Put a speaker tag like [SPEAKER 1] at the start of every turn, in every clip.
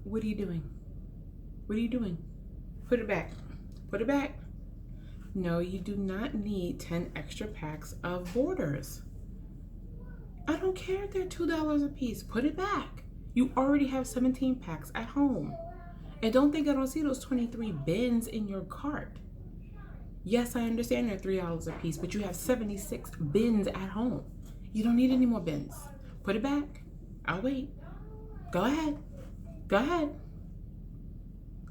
[SPEAKER 1] What are you doing? What are you doing? Put it back. Put it back. No, you do not need 10 extra packs of borders. I don't care if they're $2 a piece. Put it back. You already have 17 packs at home. And don't think I don't see those 23 bins in your cart. Yes, I understand they're $3 a piece, but you have 76 bins at home. You don't need any more bins. Put it back. I'll wait. Go ahead. Go ahead.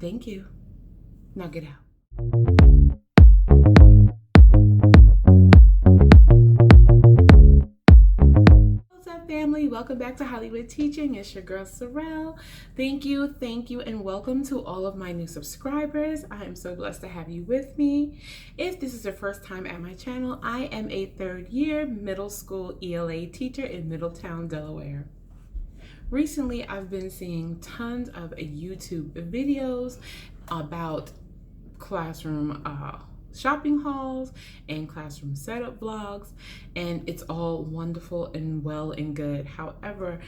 [SPEAKER 1] Thank you. Now get out. What's up, family? Welcome back to Hollywood Teaching. It's your girl, Sorrel. Thank you, and welcome to all of my new subscribers. I am so blessed to have you with me. If this is your first time at my channel, I am a third-year middle school ELA teacher in Middletown, Delaware. Recently, I've been seeing tons of YouTube videos about classroom shopping hauls and classroom setup vlogs, and it's all wonderful and well and good. However,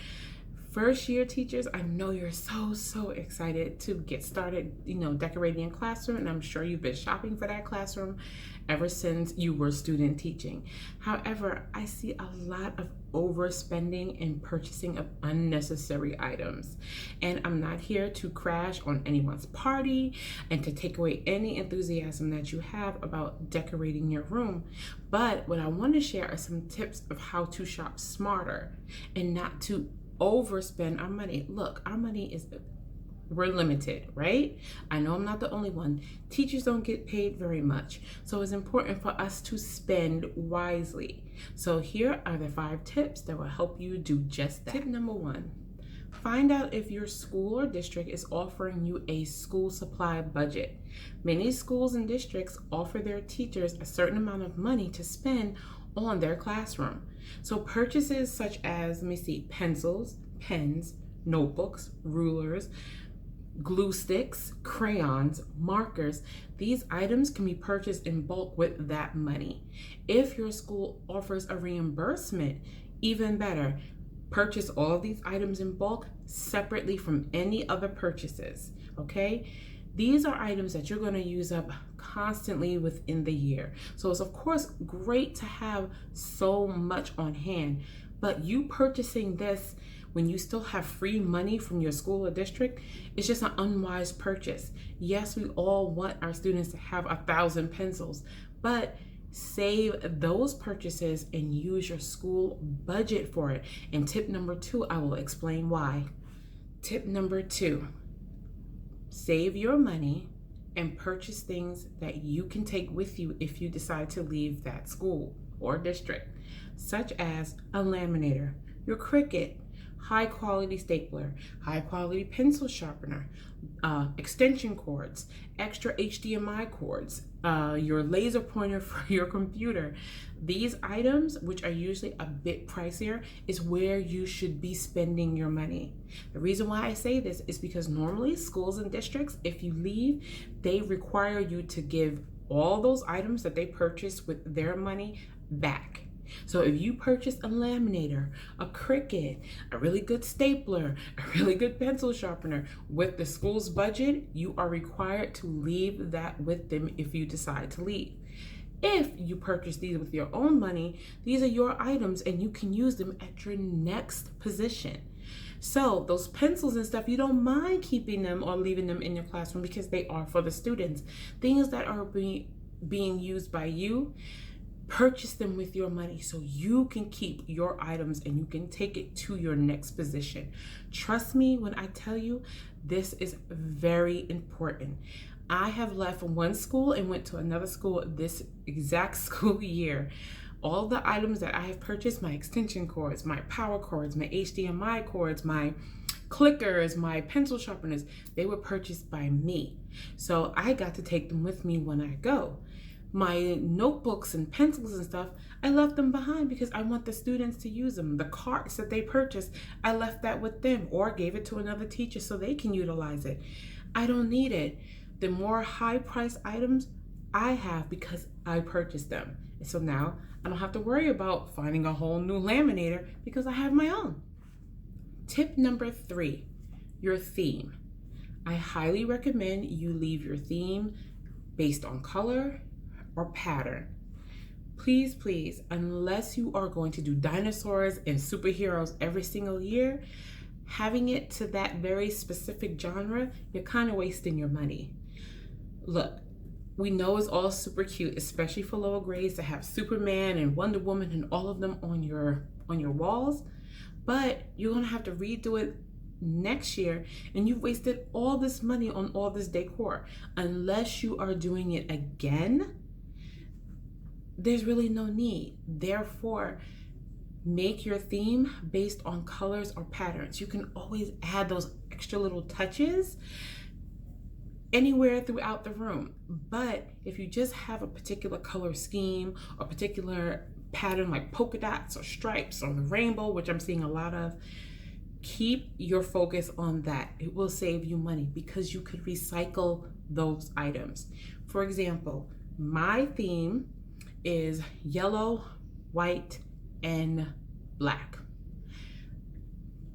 [SPEAKER 1] first year teachers, I know you're so excited to get started, decorating a classroom, and I'm sure you've been shopping for that classroom ever since you were student teaching. However, I see a lot of overspending and purchasing of unnecessary items. And I'm not here to crash on anyone's party and to take away any enthusiasm that you have about decorating your room. But what I want to share are some tips of how to shop smarter and not to overspend our money. Look, our money we're limited, right? I know I'm not the only one. Teachers don't get paid very much. So it's important for us to spend wisely. So here are the 5 tips that will help you do just that. Tip number 1, find out if your school or district is offering you a school supply budget. Many schools and districts offer their teachers a certain amount of money to spend on their classroom. So purchases such as, pencils, pens, notebooks, rulers, glue sticks, crayons, markers, these items can be purchased in bulk with that money. If your school offers a reimbursement, even better. Purchase all of these items in bulk separately from any other purchases, okay? These are items that you're going to use up constantly within the year. So it's of course great to have so much on hand, but you purchasing this when you still have free money from your school or district, it's just an unwise purchase. Yes, we all want our students to have 1,000 pencils, but save those purchases and use your school budget for it. And tip number 2, I will explain why. Tip number 2, save your money and purchase things that you can take with you if you decide to leave that school or district, such as a laminator, your Cricut, high quality stapler, high quality pencil sharpener, extension cords, extra HDMI cords, your laser pointer for your computer. These items, which are usually a bit pricier, is where you should be spending your money. The reason why I say this is because normally schools and districts, if you leave, they require you to give all those items that they purchased with their money back. So if you purchase a laminator, a Cricut, a really good stapler, a really good pencil sharpener with the school's budget, you are required to leave that with them if you decide to leave. If you purchase these with your own money, these are your items and you can use them at your next position. So those pencils and stuff, you don't mind keeping them or leaving them in your classroom because they are for the students. Things that are being used by you, purchase them with your money so you can keep your items and you can take it to your next position. Trust me when I tell you, this is very important. I have left one school and went to another school this exact school year. All the items that I have purchased, my extension cords, my power cords, my HDMI cords, my clickers, my pencil sharpeners, they were purchased by me. So I got to take them with me when I go. My notebooks and pencils and stuff, I left them behind because I want the students to use them. The carts that they purchased, I left that with them or gave it to another teacher so they can utilize it. I don't need it. The more high-priced items I have because I purchased them. And so now I don't have to worry about finding a whole new laminator because I have my own. Tip number 3, your theme. I highly recommend you leave your theme based on color or pattern. Please, please, unless you are going to do dinosaurs and superheroes every single year, having it to that very specific genre, you're kind of wasting your money. Look, we know it's all super cute, especially for lower grades, to have Superman and Wonder Woman and all of them on your walls, but you're gonna have to redo it next year, and you've wasted all this money on all this decor. Unless you are doing it again, there's really no need. Therefore, make your theme based on colors or patterns. You can always add those extra little touches anywhere throughout the room. But if you just have a particular color scheme or particular pattern like polka dots or stripes or the rainbow, which I'm seeing a lot of, keep your focus on that. It will save you money because you could recycle those items. For example, my theme is yellow, white, and black.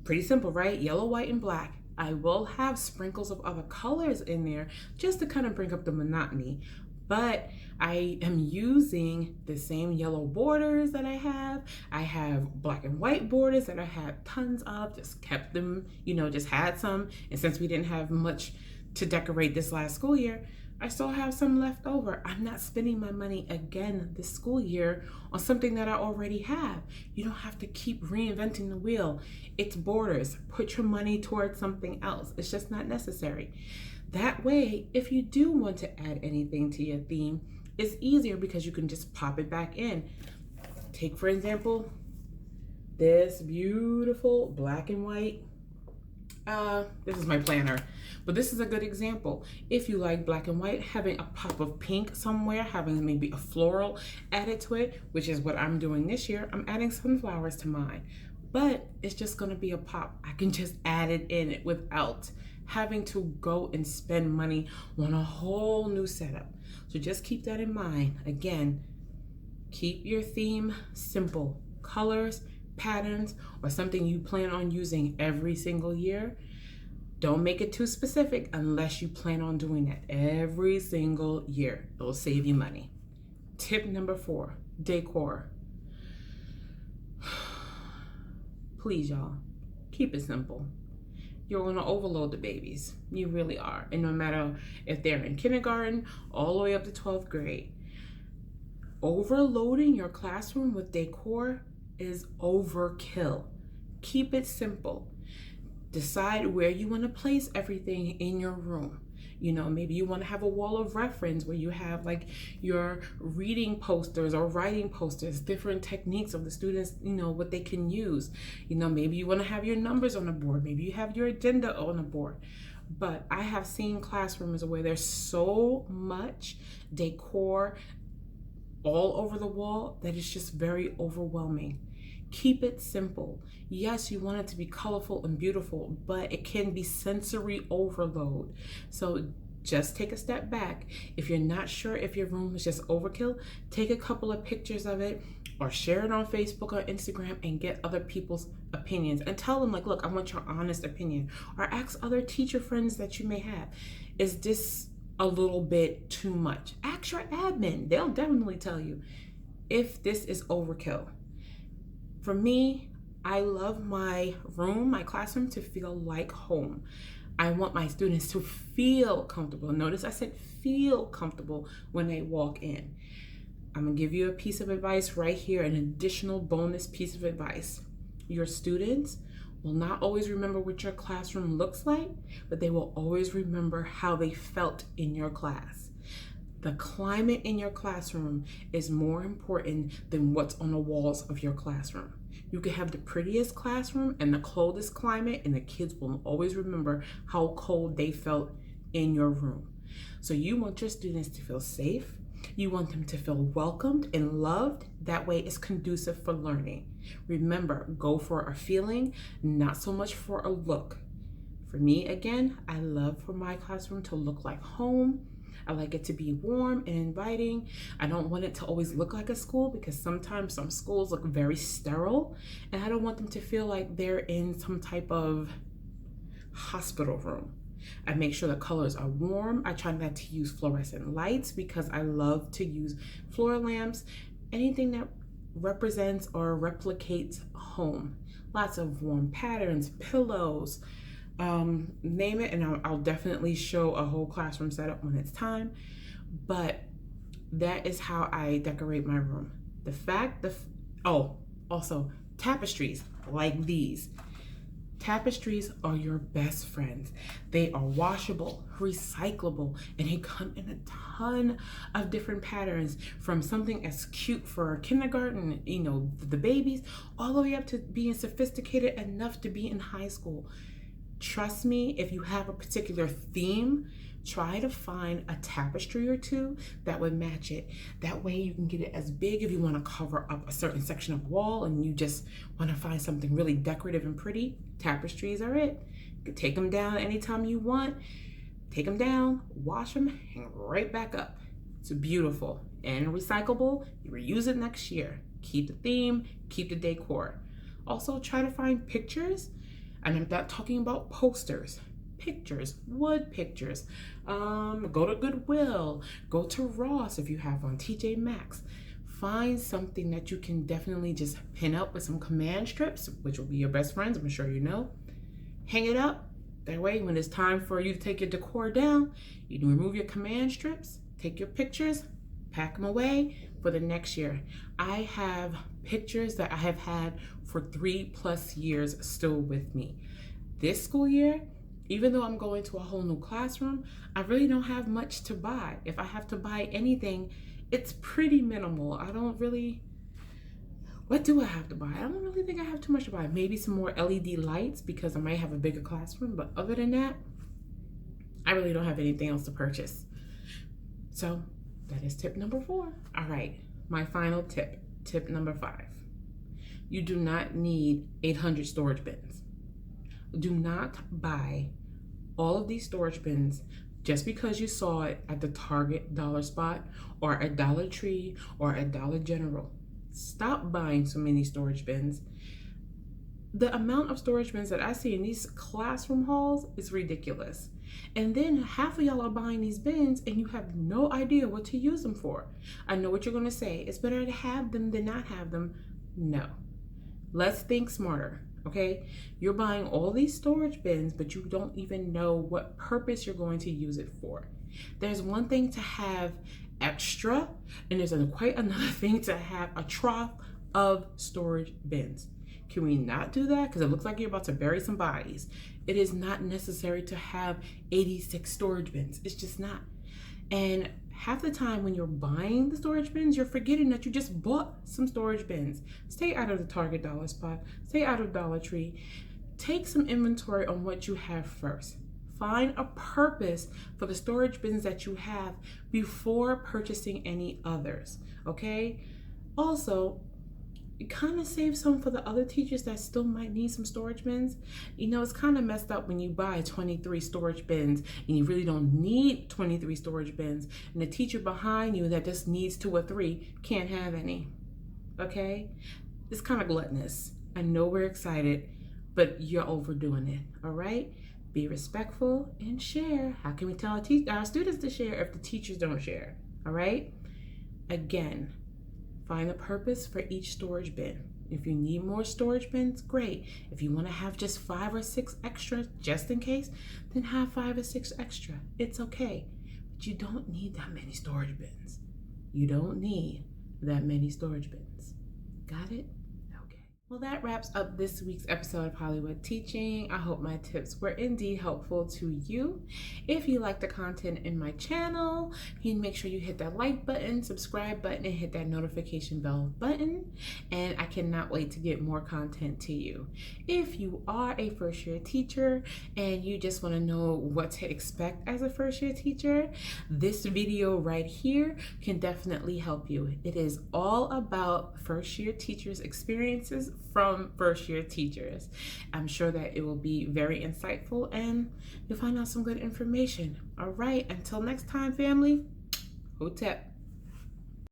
[SPEAKER 1] Pretty simple, right? Yellow, white, and black. I will have sprinkles of other colors in there just to kind of bring up the monotony, but I am using the same yellow borders that I have. I have black and white borders that I had tons of, just kept them, just had some. And since we didn't have much to decorate this last school year, I still have some left over. I'm not spending my money again this school year on something that I already have. You don't have to keep reinventing the wheel. It's borders. Put your money towards something else. It's just not necessary. That way, if you do want to add anything to your theme, it's easier because you can just pop it back in. Take, for example, this beautiful black and white. This is my planner, but this is a good example. If you like black and white, having a pop of pink somewhere, having maybe a floral added to it, which is what I'm doing this year. I'm adding sunflowers to mine, but it's just gonna be a pop. I can just add it in without having to go and spend money on a whole new setup. So just keep that in mind. Again, keep your theme simple. Colors, patterns, or something you plan on using every single year. Don't make it too specific unless you plan on doing that every single year. It'll save you money. Tip number 4, decor. Please, y'all, keep it simple. You're going to overload the babies. You really are. And no matter if they're in kindergarten all the way up to 12th grade, overloading your classroom with decor is overkill. Keep it simple. Decide where you want to place everything in your room. Maybe you want to have a wall of reference where you have like your reading posters or writing posters, different techniques of the students, what they can use. Maybe you want to have your numbers on the board. Maybe you have your agenda on the board. But I have seen classrooms where there's so much decor all over the wall that it's just very overwhelming. Keep it simple. Yes, you want it to be colorful and beautiful, but it can be sensory overload. So just take a step back. If you're not sure if your room is just overkill, take a couple of pictures of it or share it on Facebook or Instagram and get other people's opinions and tell them like, look, I want your honest opinion. Or ask other teacher friends that you may have, is this a little bit too much? Ask your admin. They'll definitely tell you if this is overkill. For me, I love my room, my classroom to feel like home. I want my students to feel comfortable. Notice I said feel comfortable when they walk in. I'm gonna give you a piece of advice right here, an additional bonus piece of advice. Your students will not always remember what your classroom looks like, but they will always remember how they felt in your class. The climate in your classroom is more important than what's on the walls of your classroom. You can have the prettiest classroom and the coldest climate, and the kids will always remember how cold they felt in your room. So you want your students to feel safe. You want them to feel welcomed and loved. That way it's conducive for learning. Remember, go for a feeling, not so much for a look. For me, again, I love for my classroom to look like home. I like it to be warm and inviting. I don't want it to always look like a school because sometimes some schools look very sterile, and I don't want them to feel like they're in some type of hospital room. I make sure the colors are warm. I try not to use fluorescent lights because I love to use floor lamps, anything that represents or replicates home. Lots of warm patterns, pillows, name it, and I'll definitely show a whole classroom setup when it's time. But that is how I decorate my room. Also tapestries like these. Tapestries are your best friends. They are washable, recyclable, and they come in a ton of different patterns, from something as cute for kindergarten, the babies, all the way up to being sophisticated enough to be in high school. Trust me, if you have a particular theme, try to find a tapestry or two that would match it. That way you can get it as big if you want to cover up a certain section of wall and you just want to find something really decorative and pretty. Tapestries are it. You can take them down anytime you want. Take them down, wash them, hang right back up. It's beautiful and recyclable. You reuse it next year. Keep the theme, keep the decor. Also, try to find pictures, and I'm not talking about posters. Pictures, wood pictures. Go to Goodwill, go to Ross if you have on TJ Maxx. Find something that you can definitely just pin up with some command strips, which will be your best friends, I'm sure you know. Hang it up. That way, when it's time for you to take your decor down, you can remove your command strips, take your pictures, pack them away for the next year. I have pictures that I have had for 3+ years still with me. This school year, even though I'm going to a whole new classroom, I really don't have much to buy. If I have to buy anything, it's pretty minimal. What do I have to buy? I don't really think I have too much to buy. Maybe some more LED lights because I might have a bigger classroom, but other than that, I really don't have anything else to purchase. So that is tip number 4. All right, my final tip number 5. You do not need 800 storage bins. Do not buy all of these storage bins just because you saw it at the Target dollar spot or at Dollar Tree or at Dollar General. Stop buying so many storage bins. The amount of storage bins that I see in these classroom halls is ridiculous. And then half of y'all are buying these bins and you have no idea what to use them for. I know what you're going to say. It's better to have them than not have them. No. Let's think smarter. Okay, you're buying all these storage bins, but you don't even know what purpose you're going to use it for. There's one thing to have extra, and there's quite another thing to have a trough of storage bins. Can we not do that? Because it looks like you're about to bury some bodies. It is not necessary to have 86 storage bins. It's just not. And half the time when you're buying the storage bins, you're forgetting that you just bought some storage bins. Stay out of the Target dollar spot. Stay out of Dollar Tree. Take some inventory on what you have first. Find a purpose for the storage bins that you have before purchasing any others, okay? Also, kind of save some for the other teachers that still might need some storage bins. It's kind of messed up when you buy 23 storage bins and you really don't need 23 storage bins, and the teacher behind you that just needs 2 or 3 can't have any, okay? It's kind of gluttonous. I know we're excited, but you're overdoing it, all right? Be respectful and share. How can we tell our students to share if the teachers don't share, all right? Again, find a purpose for each storage bin. If you need more storage bins, great. If you want to have just 5 or 6 extra just in case, then have 5 or 6 extra. It's okay. But you don't need that many storage bins. You don't need that many storage bins. Got it? Okay. Well, that wraps up this week's episode of Hollywood Teaching. I hope my tips were indeed helpful to you. If you like the content in my channel, you can make sure you hit that like button, subscribe button, and hit that notification bell button. And I cannot wait to get more content to you. If you are a first-year teacher and you just want to know what to expect as a first-year teacher, this video right here can definitely help you. It is all about first-year teachers' experiences from first-year teachers. I'm sure that it will be very insightful and you'll find out some good information. All right, until next time, family, Hotep.